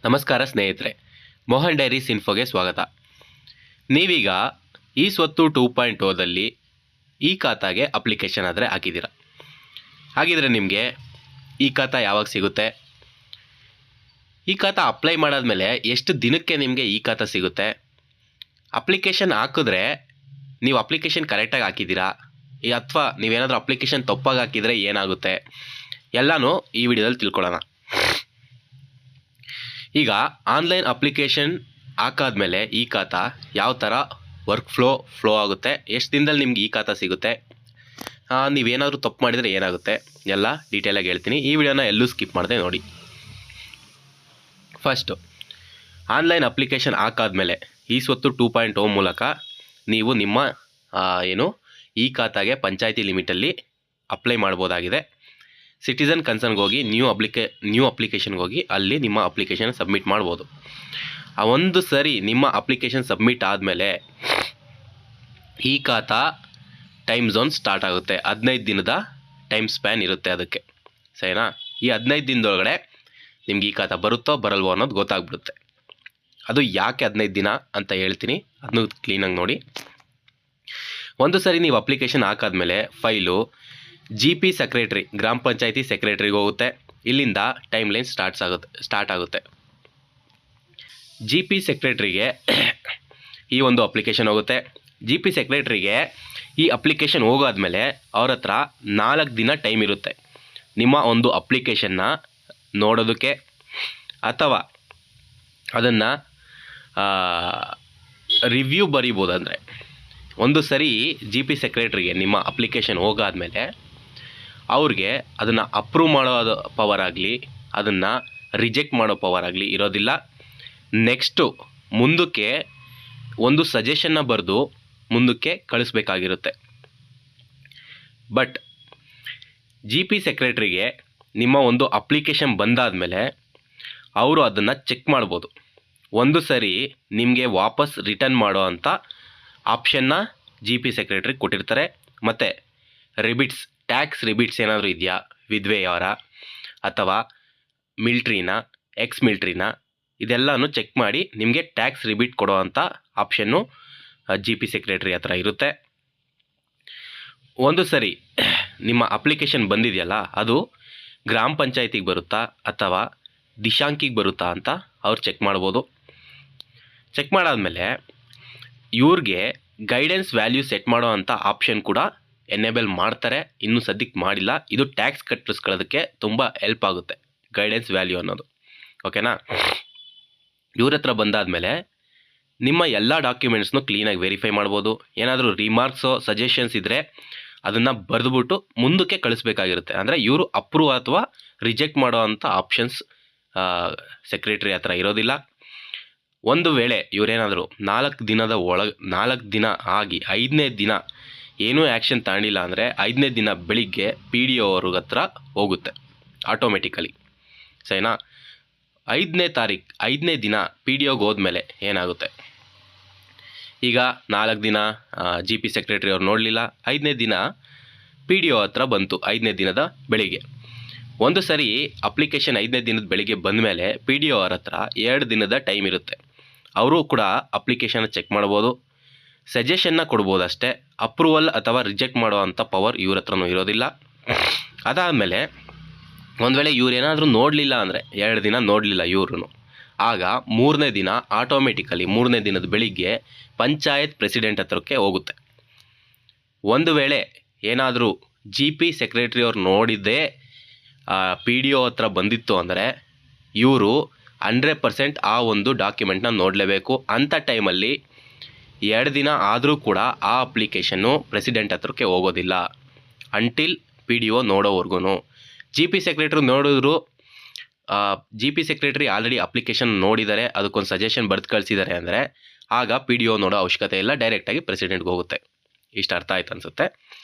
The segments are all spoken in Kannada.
ನಮಸ್ಕಾರ ಸ್ನೇಹಿತರೆ, ಮೋಹನ್ ಡೈರೀಸ್ ಇನ್ಫೋಗೆ ಸ್ವಾಗತ. ನೀವೀಗ ಈ ಸ್ವತ್ತು 2.0ದಲ್ಲಿ ಈ ಖಾತಾಗೆ ಅಪ್ಲಿಕೇಶನ್ ಆದರೆ ಹಾಕಿದ್ದೀರ. ಹಾಗಿದ್ರೆ ನಿಮಗೆ ಈ ಖಾತಾ ಯಾವಾಗ ಸಿಗುತ್ತೆ, ಈ ಖಾತಾ ಅಪ್ಲೈ ಮಾಡಾದ್ಮೇಲೆ ಎಷ್ಟು ದಿನಕ್ಕೆ ನಿಮಗೆ ಈ ಖಾತಾ ಸಿಗುತ್ತೆ, ಅಪ್ಲಿಕೇಶನ್ ಹಾಕಿದ್ರೆ ನೀವು ಅಪ್ಲಿಕೇಶನ್ ಕರೆಕ್ಟಾಗಿ ಹಾಕಿದ್ದೀರಾ ಅಥವಾ ನೀವೇನಾದರೂ ಅಪ್ಲಿಕೇಶನ್ ತಪ್ಪಾಗಿ ಹಾಕಿದರೆ ಏನಾಗುತ್ತೆ ಎಲ್ಲನೂ ಈ ವಿಡಿಯೋದಲ್ಲಿ ತಿಳ್ಕೊಳ್ಳೋಣ. ಈಗ ಆನ್ಲೈನ್ ಅಪ್ಲಿಕೇಶನ್ ಹಾಕಾದ್ಮೇಲೆ ಈ ಖಾತಾ ಯಾವ ಥರ ವರ್ಕ್ ಫ್ಲೋ ಆಗುತ್ತೆ, ಎಷ್ಟು ದಿನದಲ್ಲಿ ನಿಮ್ಗೆ ಈ ಖಾತಾ ಸಿಗುತ್ತೆ, ನೀವೇನಾದರೂ ತಪ್ಪು ಮಾಡಿದರೆ ಏನಾಗುತ್ತೆ ಎಲ್ಲ ಡೀಟೇಲಾಗಿ ಹೇಳ್ತೀನಿ. ಈ ವಿಡಿಯೋನ ಎಲ್ಲೂ ಸ್ಕಿಪ್ ಮಾಡದೆ ನೋಡಿ. ಫಸ್ಟು, ಆನ್ಲೈನ್ ಅಪ್ಲಿಕೇಶನ್ ಹಾಕಾದ್ಮೇಲೆ ಈ ಸ್ವತ್ತು 2.0 ಮೂಲಕ ನೀವು ನಿಮ್ಮ ಈ ಖಾತಾಗೆ ಪಂಚಾಯತಿ ಲಿಮಿಟಲ್ಲಿ ಅಪ್ಲೈ ಮಾಡ್ಬೋದಾಗಿದೆ. ಸಿಟಿಸನ್ ಕನ್ಸರ್ನ್ಗೆ ಹೋಗಿ ನ್ಯೂ ಅಪ್ಲಿಕೇಶನ್ಗೆ ಹೋಗಿ ಅಲ್ಲಿ ನಿಮ್ಮ ಅಪ್ಲಿಕೇಶನ್ ಸಬ್ಮಿಟ್ ಮಾಡ್ಬೋದು. ಆ ಒಂದು ಸರಿ ನಿಮ್ಮ ಅಪ್ಲಿಕೇಶನ್ ಸಬ್ಮಿಟ್ ಆದಮೇಲೆ ಈ ಖಾತಾ ಟೈಮ್ ಝೋನ್ ಸ್ಟಾರ್ಟ್ ಆಗುತ್ತೆ. 15 ದಿನದ ಟೈಮ್ ಸ್ಪ್ಯಾನ್ ಇರುತ್ತೆ ಅದಕ್ಕೆ, ಸರಿನಾ? ಈ 15 ದಿನದೊಳಗಡೆ ನಿಮ್ಗೆ ಈ ಖಾತಾ ಬರುತ್ತೋ ಬರಲ್ವೋ ಅನ್ನೋದು ಗೊತ್ತಾಗ್ಬಿಡುತ್ತೆ. ಅದು ಯಾಕೆ 15 ದಿನ ಅಂತ ಹೇಳ್ತೀನಿ, ಅದನ್ನು ಕ್ಲೀನಾಗಿ ನೋಡಿ. ಒಂದು ಸರಿ ನೀವು ಅಪ್ಲಿಕೇಶನ್ ಹಾಕಾದ್ಮೇಲೆ ಫೈಲು GP ಸೆಕ್ರೆಟ್ರಿ, ಗ್ರಾಮ ಪಂಚಾಯತಿ ಸೆಕ್ರೆಟ್ರಿಗೆ ಹೋಗುತ್ತೆ. ಇಲ್ಲಿಂದ ಟೈಮ್ ಲೈನ್ ಸ್ಟಾರ್ಟ್ ಆಗುತ್ತೆ. GP ಸೆಕ್ರೆಟ್ರಿಗೆ ಈ ಒಂದು ಅಪ್ಲಿಕೇಶನ್ ಹೋಗುತ್ತೆ. GP ಸೆಕ್ರೆಟ್ರಿಗೆ ಈ ಅಪ್ಲಿಕೇಶನ್ ಹೋಗಾದ್ಮೇಲೆ ಅವ್ರ ಹತ್ರ 4 ದಿನ ಟೈಮ್ ಇರುತ್ತೆ ನಿಮ್ಮ ಒಂದು ಅಪ್ಲಿಕೇಶನ್ನ ನೋಡೋದಕ್ಕೆ, ಅಥವಾ ಅದನ್ನು ರಿವ್ಯೂ ಬರೀಬೋದು. ಅಂದರೆ ಒಂದು ಸರಿ GP ಸೆಕ್ರೆಟ್ರಿಗೆ ನಿಮ್ಮ ಅಪ್ಲಿಕೇಶನ್ ಹೋಗಾದ್ಮೇಲೆ ಅವ್ರಿಗೆ ಅದನ್ನು ಅಪ್ರೂವ್ ಮಾಡೋ ಪವರ್ ಆಗಲಿ ಅದನ್ನು ರಿಜೆಕ್ಟ್ ಮಾಡೋ ಪವರ್ ಆಗಲಿ ಇರೋದಿಲ್ಲ. ನೆಕ್ಸ್ಟು ಮುಂದಕ್ಕೆ ಒಂದು ಸಜೆಷನ್ನ ಬರೆದು ಮುಂದಕ್ಕೆ ಕಳಿಸ್ಬೇಕಾಗಿರುತ್ತೆ. ಬಟ್ GP ಸೆಕ್ರೆಟ್ರಿಗೆ ನಿಮ್ಮ ಒಂದು ಅಪ್ಲಿಕೇಶನ್ ಬಂದಾದಮೇಲೆ ಅವರು ಅದನ್ನು ಚೆಕ್ ಮಾಡ್ಬೋದು. ಒಂದು ಸರಿ ನಿಮಗೆ ವಾಪಸ್ ರಿಟರ್ನ್ ಮಾಡೋ ಅಂಥ ಆಪ್ಷನ್ನ GP ಸೆಕ್ರೆಟ್ರಿಗೆ ಕೊಟ್ಟಿರ್ತಾರೆ. ಮತ್ತು ಟ್ಯಾಕ್ಸ್ ರಿಬಿಟ್ಸ್ ಏನಾದರೂ ಇದೆಯಾ, ವಿಧವೆಯವರ ಅಥವಾ ಮಿಲ್ಟ್ರಿನ, ಎಕ್ಸ್ ಮಿಲ್ಟ್ರಿನ, ಇದೆಲ್ಲನೂ ಚೆಕ್ ಮಾಡಿ ನಿಮಗೆ ಟ್ಯಾಕ್ಸ್ ರಿಬಿಟ್ ಕೊಡೋ ಅಂಥ ಆಪ್ಷನ್ನು GP ಸೆಕ್ರೆಟ್ರಿ ಹತ್ರ ಇರುತ್ತೆ. ಒಂದು ಸರಿ ನಿಮ್ಮ ಅಪ್ಲಿಕೇಶನ್ ಬಂದಿದೆಯಲ್ಲ, ಅದು ಗ್ರಾಮ ಪಂಚಾಯತಿಗೆ ಬರುತ್ತಾ ಅಥವಾ ದಿಶಾಂಕಿಗೆ ಬರುತ್ತಾ ಅಂತ ಅವ್ರು ಚೆಕ್ ಮಾಡ್ಬೋದು. ಚೆಕ್ ಮಾಡಾದಮೇಲೆ ಇವ್ರಿಗೆ ಗೈಡೆನ್ಸ್ ವ್ಯಾಲ್ಯೂ ಸೆಟ್ ಮಾಡೋ ಅಂಥ ಆಪ್ಷನ್ ಕೂಡ ಎನೇಬಲ್ ಮಾಡ್ತಾರೆ. ಇನ್ನೂ ಸದ್ಯಕ್ಕೆ ಮಾಡಿಲ್ಲ. ಇದು ಟ್ಯಾಕ್ಸ್ ಕಟ್ಟಿಸ್ಕೊಳ್ಳೋದಕ್ಕೆ ತುಂಬ ಹೆಲ್ಪ್ ಆಗುತ್ತೆ ಗೈಡೆನ್ಸ್ ವ್ಯಾಲ್ಯೂ ಅನ್ನೋದು, ಓಕೆನಾ? ಇವ್ರ ಹತ್ರ ಬಂದಾದಮೇಲೆ ನಿಮ್ಮ ಎಲ್ಲ ಡಾಕ್ಯುಮೆಂಟ್ಸ್ನು ಕ್ಲೀನಾಗಿ ವೆರಿಫೈ ಮಾಡ್ಬೋದು. ಏನಾದರೂ ರಿಮಾರ್ಕ್ಸೋ ಸಜೆಷನ್ಸ್ ಇದ್ದರೆ ಅದನ್ನು ಬರೆದುಬಿಟ್ಟು ಮುಂದಕ್ಕೆ ಕಳಿಸ್ಬೇಕಾಗಿರುತ್ತೆ. ಅಂದರೆ ಇವರು ಅಪ್ರೂವ್ ಅಥವಾ ರಿಜೆಕ್ಟ್ ಮಾಡೋ ಅಂಥ ಆಪ್ಷನ್ಸ್ ಸೆಕ್ರೆಟ್ರಿ ಹತ್ರ ಇರೋದಿಲ್ಲ. ಒಂದು ವೇಳೆ ಇವರೇನಾದರೂ 4 ದಿನ ಆಗಿ 5ನೇ ದಿನ ಏನೂ ಆ್ಯಕ್ಷನ್ ತಗೊಂಡಿಲ್ಲ ಅಂದರೆ 5ನೇ ದಿನ ಬೆಳಿಗ್ಗೆ PDO ಅವ್ರಿಗೆ ಹತ್ರ ಹೋಗುತ್ತೆ ಆಟೋಮೆಟಿಕಲಿ, ಸರಿನಾ? 5ನೇ ದಿನ PDOಗೆ ಹೋದ್ಮೇಲೆ ಏನಾಗುತ್ತೆ, ಈಗ 4 ದಿನ GP ಸೆಕ್ರೆಟ್ರಿ ಅವ್ರು ನೋಡಲಿಲ್ಲ, 5ನೇ ದಿನ PDO ಹತ್ರ ಬಂತು 5ನೇ ದಿನದ ಬೆಳಿಗ್ಗೆ. ಒಂದು ಸರಿ ಅಪ್ಲಿಕೇಶನ್ 5ನೇ ದಿನದ ಬೆಳಿಗ್ಗೆ ಬಂದ ಮೇಲೆ PDO ಅವ್ರ ಹತ್ರ 2 ದಿನದ ಟೈಮ್ ಇರುತ್ತೆ. ಅವರು ಕೂಡ ಅಪ್ಲಿಕೇಶನ್ನ ಚೆಕ್ ಮಾಡ್ಬೋದು, ಸಜೆಷನ್ನ ಕೊಡ್ಬೋದು ಅಷ್ಟೇ. ಅಪ್ರೂವಲ್ ಅಥವಾ ರಿಜೆಕ್ಟ್ ಮಾಡೋ ಅಂಥ ಪವರ್ ಇವ್ರ ಹತ್ರನೂ ಇರೋದಿಲ್ಲ. ಅದಾದಮೇಲೆ ಒಂದು ವೇಳೆ ಇವ್ರೇನಾದರೂ ನೋಡಲಿಲ್ಲ ಅಂದರೆ 2 ದಿನ ನೋಡಲಿಲ್ಲ ಇವ್ರೂ, ಆಗ 3ನೇ ದಿನ ಆಟೋಮೆಟಿಕಲಿ 3ನೇ ದಿನದ ಬೆಳಿಗ್ಗೆ ಪಂಚಾಯತ್ ಪ್ರೆಸಿಡೆಂಟ್ ಹತ್ರಕ್ಕೆ ಹೋಗುತ್ತೆ. ಒಂದು ವೇಳೆ ಏನಾದರೂ GP ಸೆಕ್ರೆಟ್ರಿ ಅವ್ರು ನೋಡಿದ್ದೇ PDO ಹತ್ರ ಬಂದಿತ್ತು ಅಂದರೆ ಇವರು 100% ಆ ಒಂದು ಡಾಕ್ಯುಮೆಂಟ್ನ ನೋಡಲೇಬೇಕು. ಅಂಥ ಟೈಮಲ್ಲಿ 2 ದಿನ ಆದರೂ ಕೂಡ ಆ ಅಪ್ಲಿಕೇಶನ್ನು ಪ್ರೆಸಿಡೆಂಟ್ ಹತ್ರಕ್ಕೆ ಹೋಗೋದಿಲ್ಲ ಅಂಟಿಲ್ PDO ನೋಡೋವರೆಗೂ. GP ಸೆಕ್ರೆಟ್ರಿ ನೋಡಿದ್ರು, GP ಸೆಕ್ರೆಟ್ರಿ ಆಲ್ರೆಡಿ ಅಪ್ಲಿಕೇಶನ್ ನೋಡಿದ್ದಾರೆ, ಅದಕ್ಕೊಂದು ಸಜೆಷನ್ ಬರೆದು ಕಳಿಸಿದ್ದಾರೆ ಅಂದರೆ ಆಗ PDO ನೋಡೋ ಅವಶ್ಯಕತೆ ಇಲ್ಲ, ಡೈರೆಕ್ಟಾಗಿ ಪ್ರೆಸಿಡೆಂಟ್ಗೆ ಹೋಗುತ್ತೆ. ಇಷ್ಟು ಅರ್ಥ ಆಯ್ತು ಅನಿಸುತ್ತೆ.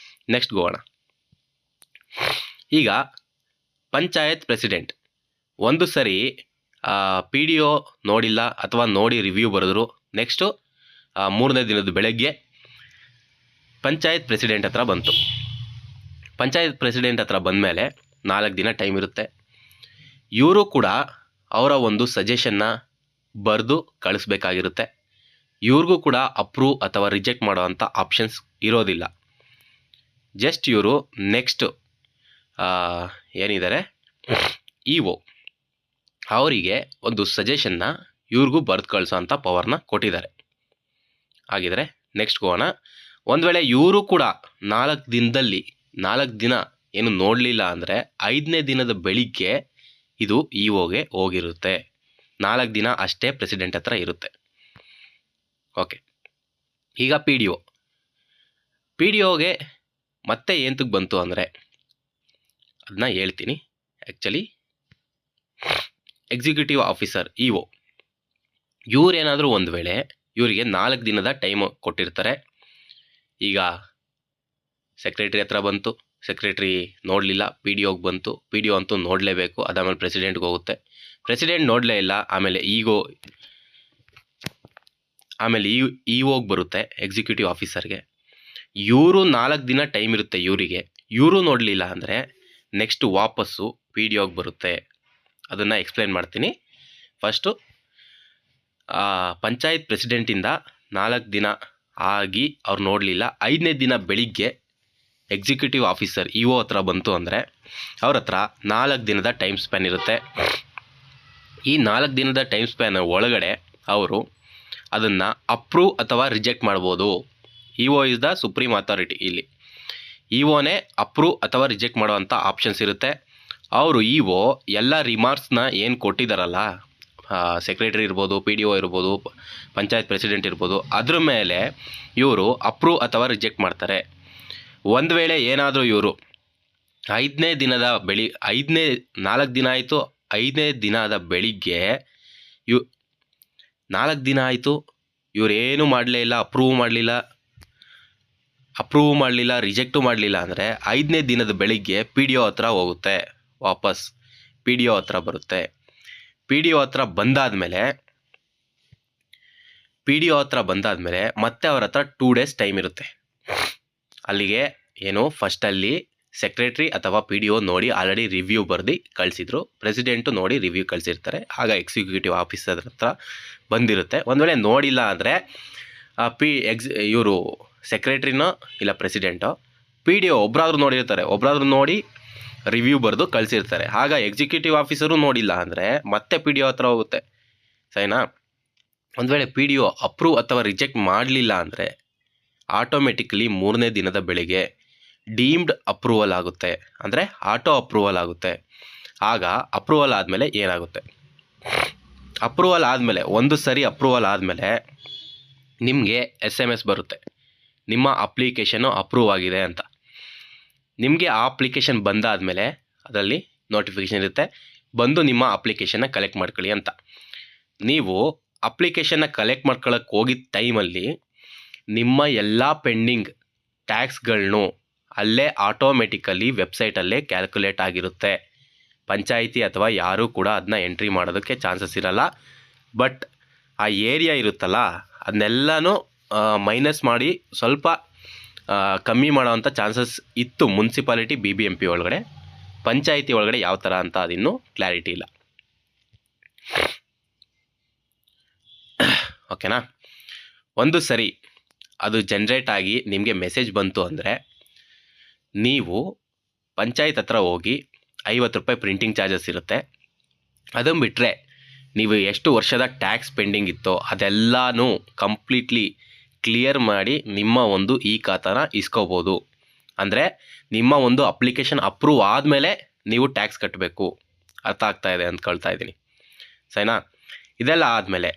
ನೆಕ್ಸ್ಟ್ ಹೋಗೋಣ. ಈಗ ಪಂಚಾಯತ್ ಪ್ರೆಸಿಡೆಂಟ್ ಒಂದು ಸರಿ PDO ನೋಡಿಲ್ಲ ಅಥವಾ ನೋಡಿ ರಿವ್ಯೂ ಬರೆದ್ರು, ನೆಕ್ಸ್ಟು 3ನೇ ದಿನದ ಬೆಳಗ್ಗೆ ಪಂಚಾಯತ್ ಪ್ರೆಸಿಡೆಂಟ್ ಹತ್ರ ಬಂತು. ಪಂಚಾಯತ್ ಪ್ರೆಸಿಡೆಂಟ್ ಹತ್ರ ಬಂದಮೇಲೆ 4 ದಿನ ಟೈಮ್ ಇರುತ್ತೆ. ಇವರು ಕೂಡ ಅವರ ಒಂದು ಸಜೆಷನ್ನ ಬರೆದು ಕಳಿಸ್ಬೇಕಾಗಿರುತ್ತೆ. ಇವ್ರಿಗೂ ಕೂಡ ಅಪ್ರೂವ್ ಅಥವಾ ರಿಜೆಕ್ಟ್ ಮಾಡೋವಂಥ ಆಪ್ಷನ್ಸ್ ಇರೋದಿಲ್ಲ. ಜಸ್ಟ್ ಇವರು ನೆಕ್ಸ್ಟ್ ಏನಿದ್ದಾರೆ ಇಒ ಅವರಿಗೆ ಒಂದು ಸಜೆಷನ್ನ ಇವ್ರಿಗೂ ಬರೆದು ಕಳಿಸೋ ಅಂಥ ಪವರ್ನ ಕೊಟ್ಟಿದ್ದಾರೆ. ಹಾಗಿದ್ರೆ ನೆಕ್ಸ್ಟ್ ಹೋಗೋಣ. ಒಂದು ವೇಳೆ ಇವರು ಕೂಡ 4 ದಿನ ಏನು ನೋಡಲಿಲ್ಲ ಅಂದರೆ 5ನೇ ದಿನದ ಬೆಳಿಗ್ಗೆ ಇದು ಇಒಗೆ ಹೋಗಿರುತ್ತೆ. 4 ದಿನ ಅಷ್ಟೇ ಪ್ರೆಸಿಡೆಂಟ್ ಹತ್ರ ಇರುತ್ತೆ. ಓಕೆ, ಈಗ ಪಿ ಡಿ ಒಗೆ ಮತ್ತೆ ಎಂತಕ್ಕೆ ಬಂತು ಅಂದರೆ ಅದನ್ನ ಹೇಳ್ತೀನಿ. ಆ್ಯಕ್ಚುಲಿ ಎಕ್ಸಿಕ್ಯೂಟಿವ್ ಆಫೀಸರ್ ಇಒ ಇವರೇನಾದರೂ ಒಂದು ವೇಳೆ ಇವರಿಗೆ 4 ದಿನದ ಟೈಮ್ ಕೊಟ್ಟಿರ್ತಾರೆ. ಈಗ ಸೆಕ್ರೆಟ್ರಿ ಹತ್ರ ಬಂತು, ಸೆಕ್ರೆಟ್ರಿ ನೋಡಲಿಲ್ಲ, ಪಿ ಡಿ ಒಗೆ ಬಂತು, ಪಿ ಡಿ ಒ ಅಂತೂ ನೋಡಲೇಬೇಕು, ಅದಾದಮೇಲೆ ಪ್ರೆಸಿಡೆಂಟ್ಗೆ ಹೋಗುತ್ತೆ, ಪ್ರೆಸಿಡೆಂಟ್ ನೋಡಲೇ ಇಲ್ಲ, ಆಮೇಲೆ ಇಒಗೆ ಬರುತ್ತೆ ಎಕ್ಸಿಕ್ಯೂಟಿವ್ ಆಫೀಸರ್ಗೆ. ಇವರು 4 ದಿನ ಟೈಮ್ ಇರುತ್ತೆ ಇವರಿಗೆ, ಇವರು ನೋಡಲಿಲ್ಲ ಅಂದರೆ ನೆಕ್ಸ್ಟ್ ವಾಪಸ್ಸು ಪಿ ಡಿ ಒಗೆ ಬರುತ್ತೆ. ಅದನ್ನು ಎಕ್ಸ್ಪ್ಲೇನ್ ಮಾಡ್ತೀನಿ. ಫಸ್ಟು ಪಂಚಾಯತ್ ಪ್ರೆಸಿಡೆಂಟಿಂದ 4 ದಿನ ಆಗಿ ಅವ್ರು ನೋಡಲಿಲ್ಲ, 5ನೇ ದಿನ ಬೆಳಿಗ್ಗೆ ಎಕ್ಸಿಕ್ಯೂಟಿವ್ ಆಫೀಸರ್ ಇಒ ಹತ್ರ ಬಂತು ಅಂದರೆ ಅವ್ರ ಹತ್ರ 4 ದಿನದ ಟೈಮ್ ಸ್ಪ್ಯಾನ್ ಇರುತ್ತೆ. ಈ 4 ದಿನದ ಟೈಮ್ ಸ್ಪ್ಯಾನ್ ಒಳಗಡೆ ಅವರು ಅದನ್ನು ಅಪ್ರೂವ್ ಅಥವಾ ರಿಜೆಕ್ಟ್ ಮಾಡ್ಬೋದು. EO is the supreme authority. ಇಲ್ಲಿ ಇಒನೇ ಅಪ್ರೂವ್ ಅಥವಾ ರಿಜೆಕ್ಟ್ ಮಾಡೋವಂಥ ಆಪ್ಷನ್ಸ್ ಇರುತ್ತೆ. ಅವರು ಇಒ ಎಲ್ಲ ರಿಮಾರ್ಕ್ಸ್ನ ಏನು ಕೊಟ್ಟಿದ್ದಾರಲ್ಲ, ಸೆಕ್ರೆಟರಿ ಇರ್ಬೋದು, ಪಿ ಡಿ ಒ ಇರ್ಬೋದು, ಪಂಚಾಯತ್ ಪ್ರೆಸಿಡೆಂಟ್ ಇರ್ಬೋದು, ಅದ್ರ ಮೇಲೆ ಇವರು ಅಪ್ರೂವ್ ಅಥವಾ ರಿಜೆಕ್ಟ್ ಮಾಡ್ತಾರೆ. ಒಂದು ವೇಳೆ ಏನಾದರೂ ಇವರು 4 ದಿನ ಆಯಿತು, 5ನೇ ದಿನದ ಬೆಳಿಗ್ಗೆ 4 ದಿನ ಆಯಿತು, ಇವರೇನು ಮಾಡಲೇ ಇಲ್ಲ, ಅಪ್ರೂವ್ ಮಾಡಲಿಲ್ಲ, ರಿಜೆಕ್ಟು ಮಾಡಲಿಲ್ಲ ಅಂದರೆ 5ನೇ ದಿನದ ಬೆಳಿಗ್ಗೆ ಪಿ ಡಿ ಒ ಹತ್ರ ಹೋಗುತ್ತೆ, ವಾಪಸ್ ಪಿ ಡಿ ಒ ಹತ್ರ ಬರುತ್ತೆ. ಪಿ ಡಿ ಒ ಹತ್ರ ಬಂದಾದಮೇಲೆ ಮತ್ತೆ ಅವ್ರ ಹತ್ರ 2 ಡೇಸ್ ಟೈಮ್ ಇರುತ್ತೆ. ಅಲ್ಲಿಗೆ ಏನು ಫಸ್ಟಲ್ಲಿ ಸೆಕ್ರೆಟ್ರಿ ಅಥವಾ ಪಿ ಡಿ ಒ ನೋಡಿ ಆಲ್ರೆಡಿ ರಿವ್ಯೂ ಬರೆದು ಕಳಿಸಿದ್ರು, ಪ್ರೆಸಿಡೆಂಟು ನೋಡಿ ರಿವ್ಯೂ ಕಳಿಸಿರ್ತಾರೆ, ಆಗ ಎಕ್ಸಿಕ್ಯೂಟಿವ್ ಆಫೀಸರ್ ಹತ್ರ ಬಂದಿರುತ್ತೆ. ಒಂದು ವೇಳೆ ನೋಡಿಲ್ಲ ಅಂದರೆ ಇವರು ಸೆಕ್ರೆಟ್ರಿನೋ ಇಲ್ಲ ಪ್ರೆಸಿಡೆಂಟೋ ಪಿ ಡಿ ಒ ಒಬ್ಬರಾದ್ರೂ ನೋಡಿ ರಿವ್ಯೂ ಬರೆದು ಕಳಿಸಿರ್ತಾರೆ. ಆಗ ಎಕ್ಸಿಕ್ಯೂಟಿವ್ ಆಫೀಸರು ನೋಡಿಲ್ಲ ಅಂದರೆ ಮತ್ತೆ ಪಿ ಡಿ ಒ ಹತ್ರ ಹೋಗುತ್ತೆ. ಸರಿನಾ? ಒಂದು ವೇಳೆ ಪಿ ಡಿ ಒ ಅಪ್ರೂವ್ ಅಥವಾ ರಿಜೆಕ್ಟ್ ಮಾಡಲಿಲ್ಲ ಅಂದರೆ ಆಟೋಮೆಟಿಕಲಿ 3ನೇ ದಿನದ ಬೆಳಿಗ್ಗೆ ಡೀಮ್ಡ್ ಅಪ್ರೂವಲ್ ಆಗುತ್ತೆ, ಅಂದರೆ ಆಟೋ ಅಪ್ರೂವಲ್ ಆಗುತ್ತೆ. ಆಗ ಅಪ್ರೂವಲ್ ಆದಮೇಲೆ ಏನಾಗುತ್ತೆ, ಒಂದು ಸರಿ ಅಪ್ರೂವಲ್ ಆದಮೇಲೆ ನಿಮಗೆ SMS ಬರುತ್ತೆ, ನಿಮ್ಮ ಅಪ್ಲಿಕೇಶನ್ನು ಅಪ್ರೂವ್ ಆಗಿದೆ ಅಂತ. ನಿಮಗೆ ಆ ಅಪ್ಲಿಕೇಶನ್ ಬಂದಾದಮೇಲೆ ಅದರಲ್ಲಿ ನೋಟಿಫಿಕೇಷನ್ ಇರುತ್ತೆ, ಬಂದು ನಿಮ್ಮ ಅಪ್ಲಿಕೇಶನ್ನ ಕಲೆಕ್ಟ್ ಮಾಡ್ಕೊಳ್ಳಿ ಅಂತ. ನೀವು ಅಪ್ಲಿಕೇಶನ್ನ ಕಲೆಕ್ಟ್ ಮಾಡ್ಕೊಳ್ಳೋಕ್ಕೆ ಹೋಗಿದ್ದ ಟೈಮಲ್ಲಿ ನಿಮ್ಮ ಎಲ್ಲ ಪೆಂಡಿಂಗ್ ಟ್ಯಾಕ್ಸ್ಗಳನ್ನು ಅಲ್ಲೇ ಆಟೋಮೆಟಿಕಲಿ ವೆಬ್ಸೈಟಲ್ಲೇ ಕ್ಯಾಲ್ಕುಲೇಟ್ ಆಗಿರುತ್ತೆ. ಪಂಚಾಯಿತಿ ಅಥವಾ ಯಾರೂ ಕೂಡ ಅದನ್ನ ಎಂಟ್ರಿ ಮಾಡೋದಕ್ಕೆ ಚಾನ್ಸಸ್ ಇರಲ್ಲ. ಬಟ್ ಆ ಏರಿಯಾ ಇರುತ್ತಲ್ಲ ಅದನ್ನೆಲ್ಲನೂ ಮೈನಸ್ ಮಾಡಿ ಸ್ವಲ್ಪ ಕಮ್ಮಿ ಮಾಡೋವಂಥ ಚಾನ್ಸಸ್ ಇತ್ತು ಮುನ್ಸಿಪಾಲಿಟಿ BBMP ಒಳಗಡೆ. ಪಂಚಾಯಿತಿ ಒಳಗಡೆ ಯಾವ ಥರ ಅಂತ ಅದಿನ್ನೂ ಕ್ಲಾರಿಟಿ ಇಲ್ಲ. ಓಕೆನಾ? ಒಂದು ಸರಿ ಅದು ಜನ್ರೇಟ್ ಆಗಿ ನಿಮಗೆ ಮೆಸೇಜ್ ಬಂತು ಅಂದರೆ ನೀವು ಪಂಚಾಯತ್ ಹತ್ರ ಹೋಗಿ 50 ರೂಪಾಯಿ ಪ್ರಿಂಟಿಂಗ್ ಚಾರ್ಜಸ್ ಇರುತ್ತೆ. ಅದನ್ನು ಬಿಟ್ಟರೆ ನೀವು ಎಷ್ಟು ವರ್ಷದ ಟ್ಯಾಕ್ಸ್ ಪೆಂಡಿಂಗ್ ಇತ್ತೋ ಅದೆಲ್ಲನೂ ಕಂಪ್ಲೀಟ್ಲಿ ಕ್ಲಿಯರ್ ಮಾಡಿ ನಿಮ್ಮ ಒಂದು ಈ ಖಾತಾನ ಇಸ್ಕೋಬೋದು. ಅಂದರೆ ನಿಮ್ಮ ಒಂದು ಅಪ್ಲಿಕೇಶನ್ ಅಪ್ರೂವ್ ಆದಮೇಲೆ ನೀವು ಟ್ಯಾಕ್ಸ್ ಕಟ್ಟಬೇಕು. ಅರ್ಥ ಆಗ್ತಾ ಇದೆ ಅಂದ್ಕೊಳ್ತಾ ಇದ್ದೀನಿ. ಸರಿನಾ? ಇದೆಲ್ಲ ಆದಮೇಲೆ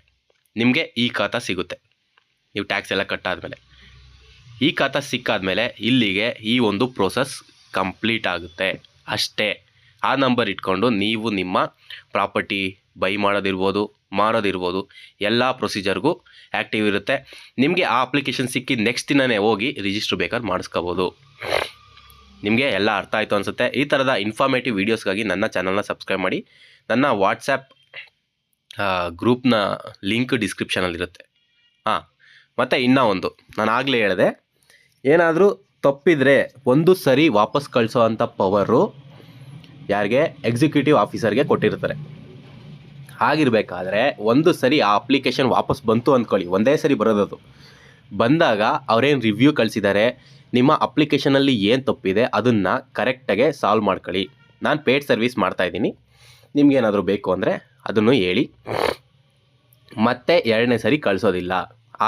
ನಿಮಗೆ ಈ ಖಾತಾ ಸಿಗುತ್ತೆ. ನೀವು ಟ್ಯಾಕ್ಸ್ ಎಲ್ಲ ಕಟ್ಟಾದಮೇಲೆ ಈ ಖಾತಾ ಸಿಕ್ಕಾದಮೇಲೆ ಇಲ್ಲಿಗೆ ಈ ಒಂದು ಪ್ರೋಸೆಸ್ ಕಂಪ್ಲೀಟ್ ಆಗುತ್ತೆ ಅಷ್ಟೇ. ಆ ನಂಬರ್ ಇಟ್ಕೊಂಡು ನೀವು ನಿಮ್ಮ ಪ್ರಾಪರ್ಟಿ ಬೈ ಮಾಡೋದಿರ್ಬೋದು, ಮಾರೋದಿರ್ಬೋದು, ಎಲ್ಲ ಪ್ರೊಸೀಜರ್ಗೂ ಆ್ಯಕ್ಟಿವ್ ಇರುತ್ತೆ. ನಿಮಗೆ ಆ ಅಪ್ಲಿಕೇಶನ್ ಸಿಕ್ಕಿದ ನೆಕ್ಸ್ಟ್ ದಿನವೇ ಹೋಗಿ ರಿಜಿಸ್ಟ್ರ್ ಬೇಕಾದ್ರೆ ಮಾಡಿಸ್ಕೋಬೋದು. ನಿಮಗೆ ಎಲ್ಲ ಅರ್ಥ ಆಯಿತು ಅನಿಸುತ್ತೆ. ಈ ಥರದ ಇನ್ಫಾರ್ಮೇಟಿವ್ ವೀಡಿಯೋಸ್ಗಾಗಿ ನನ್ನ ಚಾನಲ್ನ ಸಬ್ಸ್ಕ್ರೈಬ್ ಮಾಡಿ. ನನ್ನ ವಾಟ್ಸಪ್ ಗ್ರೂಪ್ನ ಲಿಂಕ್ ಡಿಸ್ಕ್ರಿಪ್ಷನಲ್ಲಿರುತ್ತೆ. ಮತ್ತು ಇನ್ನೂ ಒಂದು, ನಾನು ಆಗಲೇ ಹೇಳಿದೆ, ಏನಾದರೂ ತಪ್ಪಿದರೆ ಒಂದು ಸರಿ ವಾಪಸ್ ಕಳಿಸೋ ಅಂಥ ಪವರು ಯಾರಿಗೆ, ಎಕ್ಸಿಕ್ಯೂಟಿವ್ ಆಫೀಸರ್ಗೆ ಕೊಟ್ಟಿರ್ತಾರೆ. ಆಗಿರಬೇಕಾದ್ರೆ ಒಂದು ಸರಿ ಆ ಅಪ್ಲಿಕೇಶನ್ ವಾಪಸ್ ಬಂತು ಅಂದ್ಕೊಳ್ಳಿ, ಒಂದೇ ಸರಿ ಬರೋದದು. ಬಂದಾಗ ಅವರೇನು ರಿವ್ಯೂ ಕಳಿಸಿದ್ದಾರೆ, ನಿಮ್ಮ ಅಪ್ಲಿಕೇಶನಲ್ಲಿ ಏನು ತಪ್ಪಿದೆ ಅದನ್ನು ಕರೆಕ್ಟಾಗೆ ಸಾಲ್ವ್ ಮಾಡ್ಕೊಳ್ಳಿ. ನಾನು ಪೇಯ್ಡ್ ಸರ್ವಿಸ್ ಮಾಡ್ತಾಯಿದ್ದೀನಿ, ನಿಮ್ಗೇನಾದರೂ ಬೇಕು ಅಂದರೆ ಅದನ್ನು ಹೇಳಿ. ಮತ್ತೆ ಎರಡನೇ ಸರಿ ಕಳಿಸೋದಿಲ್ಲ.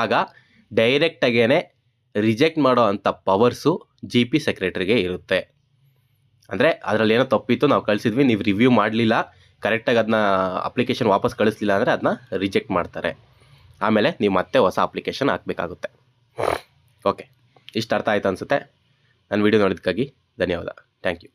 ಆಗ ಡೈರೆಕ್ಟಾಗೇ ರಿಜೆಕ್ಟ್ ಮಾಡೋ ಅಂಥ ಪವರ್ಸು ಜಿ ಪಿ ಸೆಕ್ರೆಟ್ರಿಗೆ ಇರುತ್ತೆ. ಅಂದರೆ ಅದರಲ್ಲಿ ಏನೋ ತಪ್ಪಿತ್ತು, ನಾವು ಕಳಿಸಿದ್ವಿ, ನೀವು ರಿವ್ಯೂ ಮಾಡಲಿಲ್ಲ, ಕರೆಕ್ಟಾಗಿ ಅದನ್ನ ಅಪ್ಲಿಕೇಶನ್ ವಾಪಸ್ ಕಳಿಸ್ಲಿಲ್ಲ ಅಂದರೆ ಅದನ್ನ ರಿಜೆಕ್ಟ್ ಮಾಡ್ತಾರೆ. ಆಮೇಲೆ ನೀವು ಮತ್ತೆ ಹೊಸ ಅಪ್ಲಿಕೇಶನ್ ಹಾಕಬೇಕಾಗುತ್ತೆ. ಓಕೆ, ಇಷ್ಟು ಅರ್ಥ ಆಯ್ತು ಅನಿಸುತ್ತೆ. ನನ್ನ ವಿಡಿಯೋ ನೋಡಿದ್ದಕ್ಕಾಗಿ ಧನ್ಯವಾದ. Thank you.